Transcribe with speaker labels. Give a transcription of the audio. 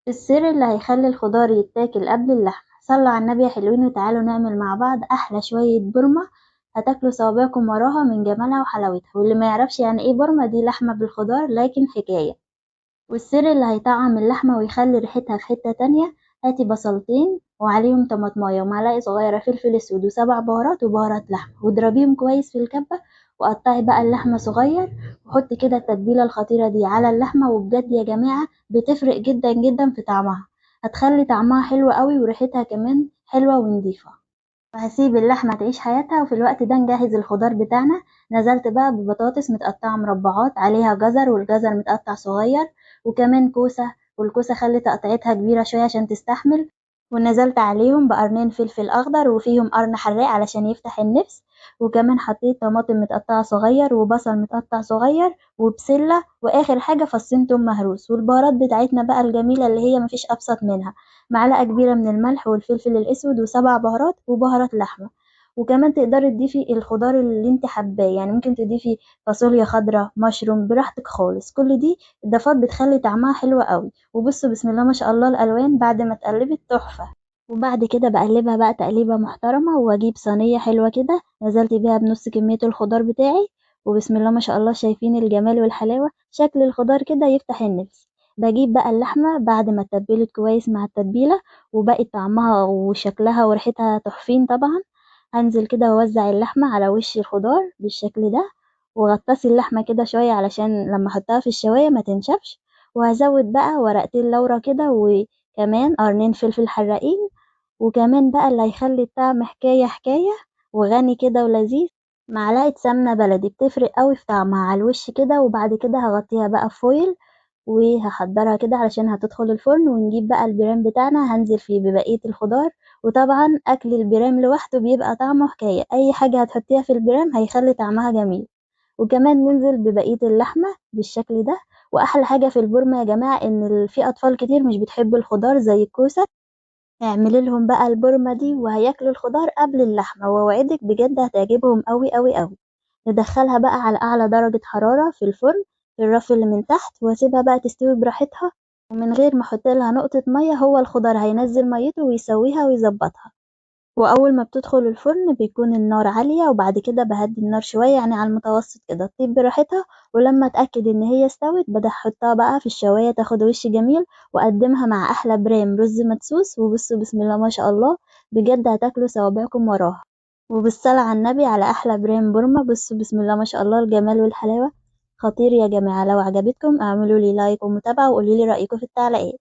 Speaker 1: السر اللي هيخلي الخضار يتاكل قبل اللحمة. صلوا على النبي يا حلوين وتعالوا نعمل مع بعض أحلى شوية برمة هتاكلوا صوابعكم وراها من جمالها وحلاوتها. واللي ما يعرفش يعني ايه برمة، دي لحمة بالخضار لكن حكاية. والسر اللي هيطعم اللحمة ويخلي ريحتها في حتة تانية، هاتي بصلتين وعليهم طماطماية ومعلقة صغيرة فلفل اسود وسبع بهارات وبهارات لحمة واضربيهم كويس في الكبة. وقطعي بقى اللحمة صغير وحطي كده التتبيلة الخطيرة دي على اللحمة، وبجد يا جماعة بتفرق جدا جدا في طعمها. هتخلي طعمها حلو قوي وريحتها كمان حلوة ونضيفة. وهسيب اللحمة تعيش حياتها وفي الوقت ده نجهز الخضار بتاعنا. نزلت بقى ببطاطس متقطعة مربعات عليها جزر، والجزر متقطع صغير، وكمان كوسة، والكوسة خلي تقطيعتها كبيرة شوية عشان تستحمل. ونزلت عليهم بقرنين فلفل أخضر وفيهم قرن حراق علشان يفتح النفس. وكمان حطيت طماطم متقطعة صغير وبصل متقطع صغير وبسلة، وآخر حاجة فصين توم مهروس. والبهارات بتاعتنا بقى الجميلة اللي هي مفيش أبسط منها، معلقة كبيرة من الملح والفلفل الأسود وسبع بهارات وبهارات لحمة. وكمان تقدري تضيفي الخضار اللي انت حباه، يعني ممكن تضيفي فاصوليا خضراء، مشروم، براحتك خالص. كل دي اضافات بتخلي طعمها حلو قوي. وبصوا بسم الله ما شاء الله الالوان بعد ما اتقلبت تحفة. وبعد كده بقلبها بقى تقليبة محترمة، واجيب صينية حلوة كده نزلت بيها بنص كمية الخضار بتاعي. وبسم الله ما شاء الله شايفين الجمال والحلاوة، شكل الخضار كده يفتح النفس. باجيب بقى اللحمة بعد ما اتبلت كويس مع التتبيلة وبقت طعمها وشكلها وريحتها تحفين طبعا. هنزل كده واوزع اللحمة على وش الخضار بالشكل ده، وغطسي اللحمة كده شوية علشان لما احطها في الشواية ما تنشفش. وهزود بقى ورقتين لورا كده وكمان قرنين فلفل حراقين. وكمان بقى اللي هيخلي الطعم حكاية حكاية وغني كده ولذيذ، معلقة سمنة بلدي بتفرق قوي في طعمها على الوش كده. وبعد كده هغطيها بقى فويل وهحضرها كده علشان هتدخل الفرن. ونجيب بقى البرام بتاعنا هنزل فيه ببقية الخضار. وطبعا اكل البرام لوحده بيبقى طعمه حكاية، اي حاجة هتحطيها في البرام هيخلي طعمها جميل. وكمان ننزل ببقية اللحمة بالشكل ده. واحلى حاجة في البرمة يا جماعة ان في اطفال كتير مش بتحب الخضار زي الكوسة، اعملي لهم بقى البرمة دي وهياكلوا الخضار قبل اللحمة، واوعدك بجد هتعجبهم قوي قوي قوي. ندخلها بقى على اعلى درجة حرارة في الفرن في الرف اللي من تحت، واسيبها بقى تستوي براحتها ومن غير ما احط لها نقطة مية. هو الخضار هينزل ميته ويسويها ويظبطها. واول ما بتدخل الفرن بيكون النار عالية، وبعد كده بهدي النار شوية يعني على المتوسط كده تطيب براحتها. ولما اتاكد ان هي استوت بدأ احطها بقى في الشواية تاخد وش جميل، واقدمها مع احلى برام رز مدسوس. وبصوا بسم الله ما شاء الله بجد هتاكلوا صوابعكم وراها. وبالصلاة على النبي على احلى برام برمة. بصوا بسم الله ما شاء الله الجمال والحلاوة خطير يا جماعة. لو عجبتكم اعملوا لي لايك ومتابعة وقولوا لي رأيكم في التعليقات.